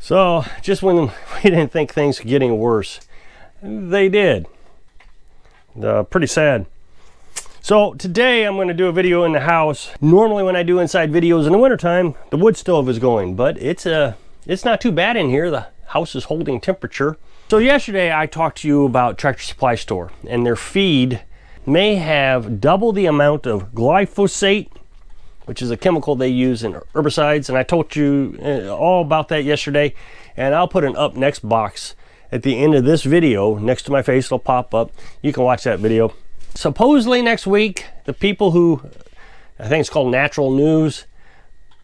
So just when we didn't think things were getting worse, they did. Pretty sad. So today I'm going to do a video in the house. Normally when I do inside videos in the wintertime, the wood stove is going, but it's not too bad in here. The house is holding temperature. So yesterday I talked to you about Tractor Supply Store, and their feed may have double the amount of glyphosate, which is a chemical they use in herbicides, and I told you all about that yesterday, and I'll put an up next box at the end of this video next to my face. It'll pop up. You can watch that video. Supposedly next week, the people who, I think it's called Natural News,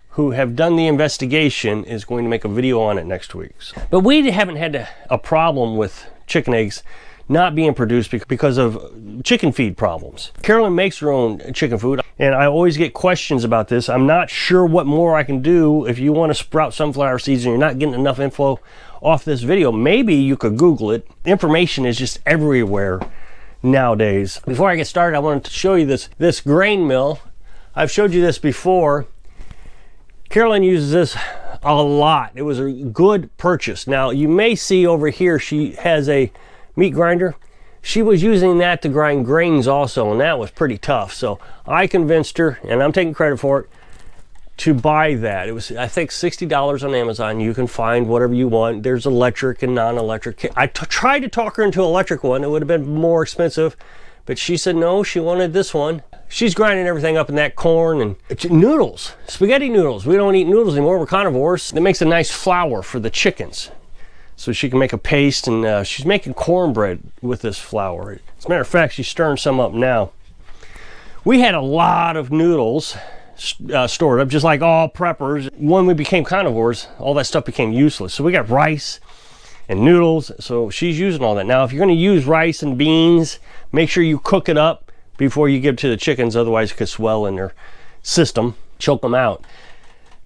who have done the investigation is going to make a video on it next week. But we haven't had a problem with chicken eggs not being produced because of chicken feed problems. Carolyn makes her own chicken food, and I always get questions about this. I'm not sure what more I can do. If you want to sprout sunflower seeds and you're not getting enough info off this video, maybe you could Google it. Information is just everywhere nowadays. Before I get started, I wanted to show you this grain mill. I've showed you this before. Carolyn uses this a lot. It was a good purchase. Now you may see over here she has a meat grinder. She was using that to grind grains also, and that was pretty tough. So I convinced her, and I'm taking credit for it, to buy that. It was, I think, $60 on Amazon. You can find whatever you want. There's electric and non-electric. I tried to talk her into an electric one. It would have been more expensive, but she said no, she wanted this one. She's grinding everything up in that corn and noodles, spaghetti noodles. We don't eat noodles anymore. We're carnivores. It makes a nice flour for the chickens, so she can make a paste, and she's making cornbread with this flour. As a matter of fact, she's stirring some up now. We had a lot of noodles stored up, just like all preppers. When we became carnivores, all that stuff became useless. So we got rice and noodles, so she's using all that. Now, if you're going to use rice and beans, make sure you cook it up before you give it to the chickens, otherwise it could swell in their system, choke them out.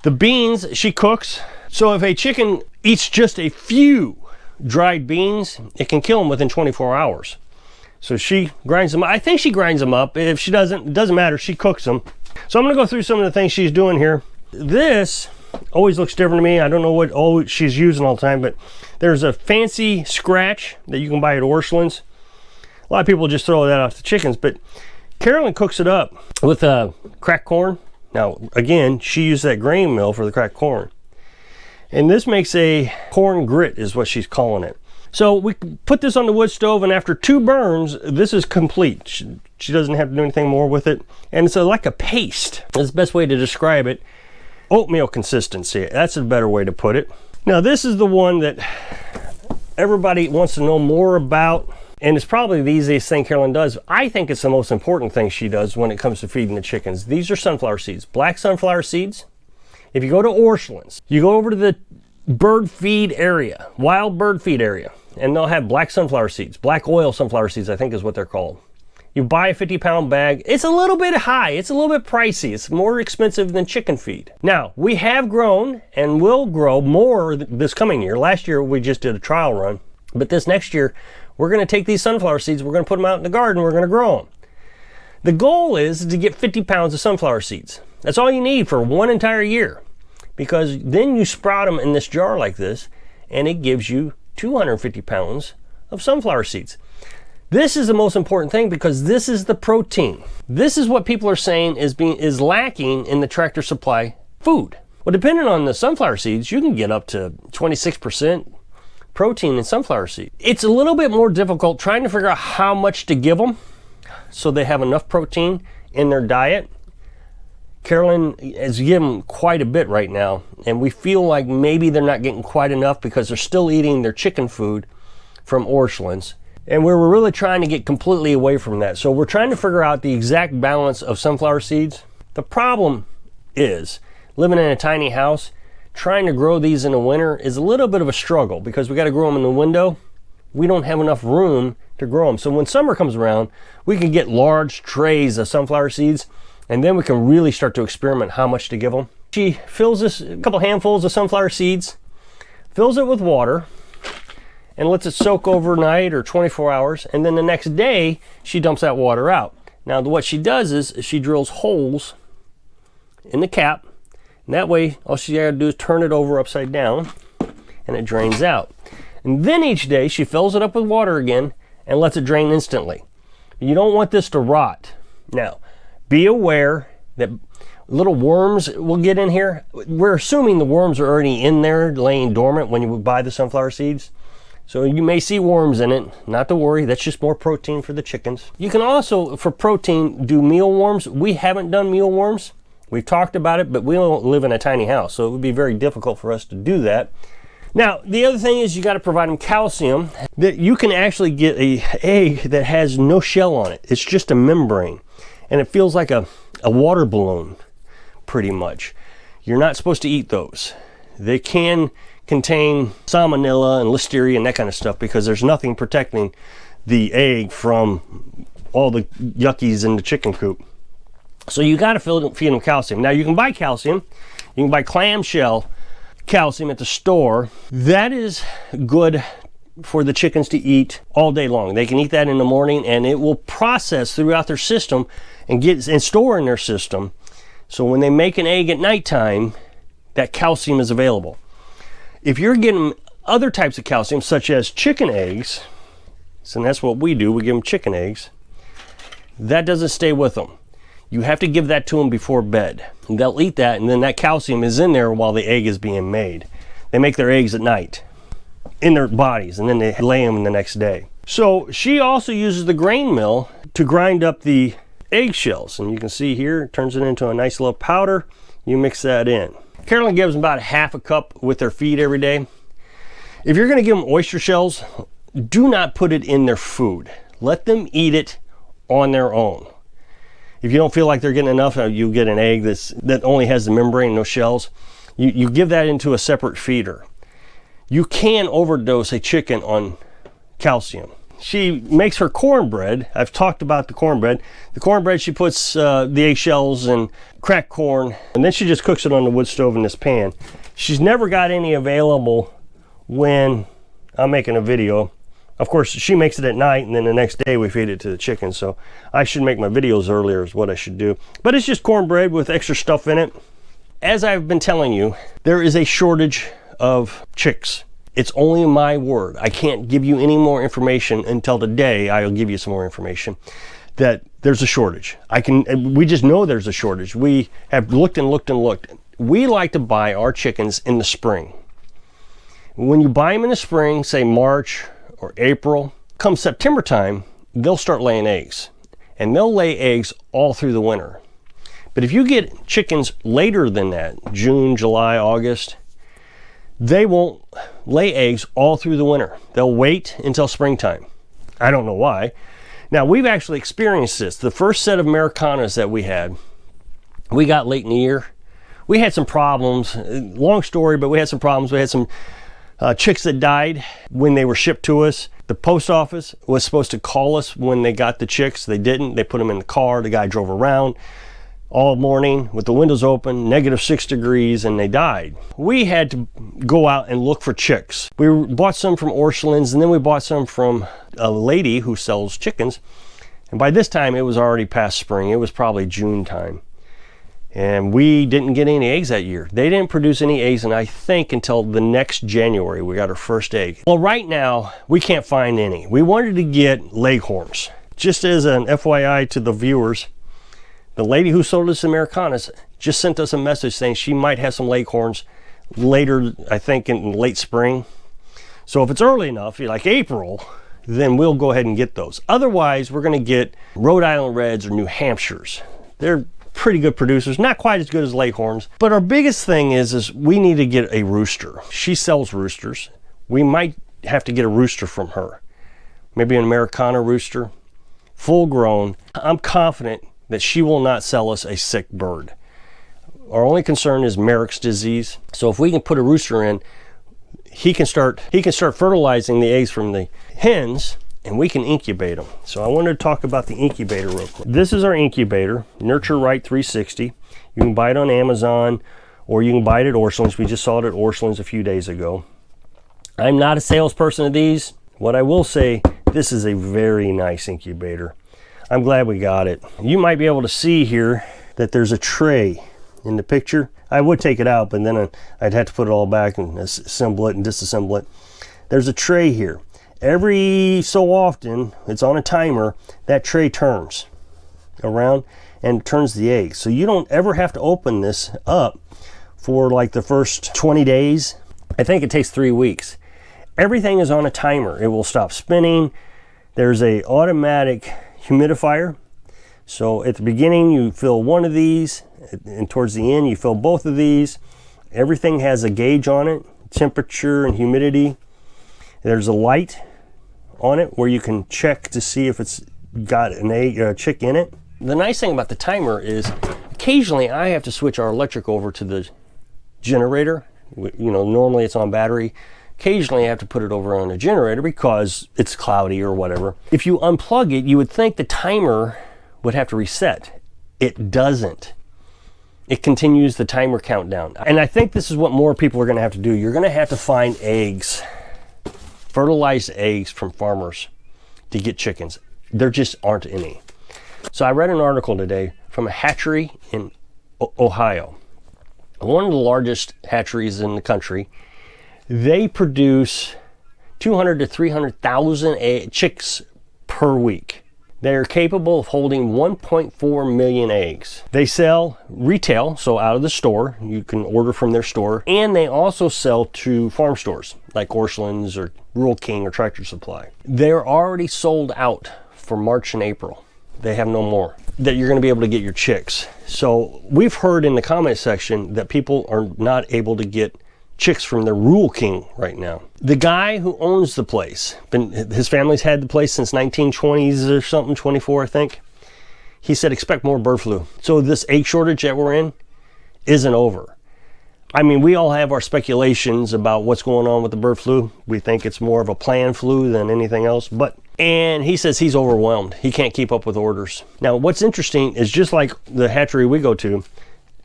The beans she cooks, so if a chicken eats just a few dried beans, it can kill them within 24 hours. So she grinds them up. I think she grinds them up. If she doesn't, it doesn't matter. She cooks them. So I'm going to go through some of the things she's doing here. This always looks different to me. I don't know what all she's using all the time, but there's a fancy scratch that you can buy at Orscheln's. A lot of people just throw that off the chickens, but Carolyn cooks it up with cracked corn. Now, again, she used that grain mill for the cracked corn. And this makes a corn grit, is what she's calling it. So we put this on the wood stove, and after 2 burns, this is complete. She doesn't have to do anything more with it. And it's like a paste. That's the best way to describe it. Oatmeal consistency. That's a better way to put it. Now, this is the one that everybody wants to know more about. And it's probably the easiest thing Carolyn does. I think it's the most important thing she does when it comes to feeding the chickens. These are sunflower seeds, black sunflower seeds. If you go to Orscheln's, you go over to the bird feed area, wild bird feed area, and they'll have black sunflower seeds, black oil sunflower seeds, I think is what they're called. You buy a 50-pound bag. It's a little bit high. It's a little bit pricey. It's more expensive than chicken feed. Now, we have grown and will grow more this coming year. Last year, we just did a trial run. But this next year, we're going to take these sunflower seeds, we're going to put them out in the garden, we're going to grow them. The goal is to get 50 pounds of sunflower seeds. That's all you need for one entire year, because then you sprout them in this jar like this, and it gives you 250 pounds of sunflower seeds. This is the most important thing, because this is the protein. This is what people are saying is lacking in the Tractor Supply food. Well, depending on the sunflower seeds, you can get up to 26% protein in sunflower seed. It's a little bit more difficult trying to figure out how much to give them so they have enough protein in their diet. Carolyn is giving quite a bit right now, and we feel like maybe they're not getting quite enough because they're still eating their chicken food from Orscheln's. And we're really trying to get completely away from that. So we're trying to figure out the exact balance of sunflower seeds. The problem is, living in a tiny house, trying to grow these in the winter is a little bit of a struggle, because we got to grow them in the window. We don't have enough room to grow them. So when summer comes around, we can get large trays of sunflower seeds, and then we can really start to experiment how much to give them. She fills this, a couple handfuls of sunflower seeds, fills it with water, and lets it soak overnight or 24 hours, and then the next day she dumps that water out. Now what she does is she drills holes in the cap, and that way all she got to do is turn it over upside down, and it drains out. And then each day she fills it up with water again and lets it drain instantly. You don't want this to rot. Now, be aware that little worms will get in here. We're assuming the worms are already in there laying dormant when you buy the sunflower seeds. So you may see worms in it. Not to worry, that's just more protein for the chickens. You can also, for protein, do mealworms. We haven't done mealworms. We've talked about it, but we don't live in a tiny house, so it would be very difficult for us to do that. Now, the other thing is you got to provide them calcium. That you can actually get an egg that has no shell on it. It's just a membrane, and it feels like a water balloon, pretty much. You're not supposed to eat those. They can contain salmonella and listeria and that kind of stuff because there's nothing protecting the egg from all the yuckies in the chicken coop. So you got to feed them calcium. Now you can buy calcium. You can buy clamshell calcium at the store. That is good for the chickens to eat all day long. They can eat that in the morning and it will process throughout their system and store in their system. So when they make an egg at nighttime, that calcium is available. If you're getting other types of calcium, such as chicken eggs, and that's what we do, we give them chicken eggs, that doesn't stay with them. You have to give that to them before bed. And they'll eat that, and then that calcium is in there while the egg is being made. They make their eggs at night in their bodies, and then they lay them the next day. So she also uses the grain mill to grind up the eggshells. And you can see here, it turns it into a nice little powder. You mix that in. Carolyn gives them about half a cup with their feed every day. If you're going to give them oyster shells, do not put it in their food. Let them eat it on their own. If you don't feel like they're getting enough, you get an egg that only has the membrane, no shells. You give that into a separate feeder. You can overdose a chicken on calcium. She makes her cornbread. I've talked about the cornbread. The cornbread, she puts the eggshells and cracked corn, and then she just cooks it on the wood stove in this pan. She's never got any available when I'm making a video. Of course, she makes it at night, and then the next day we feed it to the chickens. So I should make my videos earlier is what I should do. But it's just cornbread with extra stuff in it. As I've been telling you, there is a shortage of chicks. It's only my word. I can't give you any more information until today. I'll give you some more information that there's a shortage. We just know there's a shortage. We have looked and looked and looked. We like to buy our chickens in the spring. When you buy them in the spring, say March or April, come September time, they'll start laying eggs. And they'll lay eggs all through the winter. But if you get chickens later than that, June, July, August, they won't lay eggs all through the winter. They'll wait until springtime. I don't know why. Now, we've actually experienced this. The first set of Americanas that we got late in the year. We had some problems. Long story, but we had some problems. We had some chicks that died when they were shipped to us. The post office was supposed to call us when they got the chicks. They didn't. They put them in the car. The guy drove around all morning with the windows open, -6 degrees, and they died. We had to go out and look for chicks. We bought some from Orscheln's, and then we bought some from a lady who sells chickens. And by this time, it was already past spring. It was probably June time. And we didn't get any eggs that year. They didn't produce any eggs, and I think until the next January, we got our first egg. Well, right now, we can't find any. We wanted to get leghorns. Just as an FYI to the viewers, the lady who sold us Americanas just sent us a message saying she might have some leghorns later, I think in late spring. So if it's early enough, like April, then we'll go ahead and get those. Otherwise, we're gonna get Rhode Island Reds or New Hampshires. They're pretty good producers, not quite as good as leghorns. But our biggest thing is we need to get a rooster. She sells roosters. We might have to get a rooster from her. Maybe an Americana rooster, full grown. I'm confident that she will not sell us a sick bird. Our only concern is Merrick's disease. So if we can put a rooster in, he can start fertilizing the eggs from the hens, and we can incubate them. So I wanted to talk about the incubator real quick. This is our incubator, Nurture Right 360. You can buy it on Amazon, or you can buy it at Orscheln's. We just saw it at Orscheln's a few days ago. I'm not a salesperson of these. What I will say, this is a very nice incubator. I'm glad we got it. You might be able to see here that there's a tray in the picture. I would take it out, but then I'd have to put it all back and assemble it and disassemble it. There's a tray here. Every so often, it's on a timer, that tray turns around and turns the eggs. So you don't ever have to open this up for like the first 20 days. I think it takes 3 weeks. Everything is on a timer. It will stop spinning. There's a automatic humidifier. So at the beginning you fill one of these, and towards the end you fill both of these. Everything has a gauge on it, temperature and humidity. There's a light on it where you can check to see if it's got an egg, chick in it. The nice thing about the timer is occasionally I have to switch our electric over to the generator. You know, normally it's on battery. Occasionally I have to put it over on a generator because it's cloudy or whatever. If you unplug it, you would think the timer would have to reset. It doesn't. It continues the timer countdown. And I think this is what more people are going to have to do. You're going to have to find eggs, fertilized eggs from farmers to get chickens. There just aren't any. So I read an article today from a hatchery in Ohio. One of the largest hatcheries in the country. They produce 200 to 300,000 chicks per week. They are capable of holding 1.4 million eggs. They sell retail, so out of the store, you can order from their store, and they also sell to farm stores like Orscheln's or Rural King or Tractor Supply. They're already sold out for March and April. They have no more that you're going to be able to get your chicks. So we've heard in the comment section that people are not able to get chicks from the Rural King right now. The guy who owns the place, his family's had the place since 1920s or something, 24 I think. He said expect more bird flu. So this egg shortage that we're in isn't over. I mean, we all have our speculations about what's going on with the bird flu. We think it's more of a planned flu than anything else, and he says he's overwhelmed. He can't keep up with orders. Now, what's interesting is just like the hatchery we go to,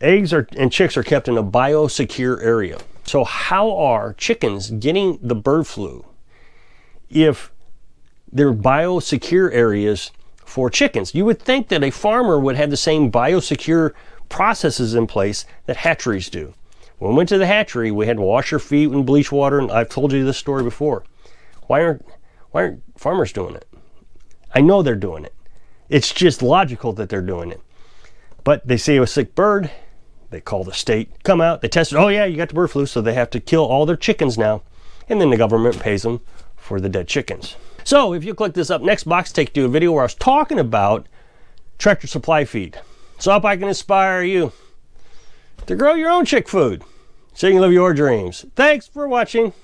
eggs and chicks are kept in a biosecure area. So how are chickens getting the bird flu if they're biosecure areas for chickens? You would think that a farmer would have the same biosecure processes in place that hatcheries do. When we went to the hatchery, we had to wash our feet in bleach water, and I've told you this story before. Why aren't farmers doing it? I know they're doing it. It's just logical that they're doing it. But they see a sick bird, they call the state, come out, they test it, oh yeah, you got the bird flu, so they have to kill all their chickens now. And then the government pays them for the dead chickens. So if you click this up next box, take you to a video where I was talking about Tractor Supply feed. So I hope I can inspire you to grow your own chick food so you can live your dreams. Thanks for watching.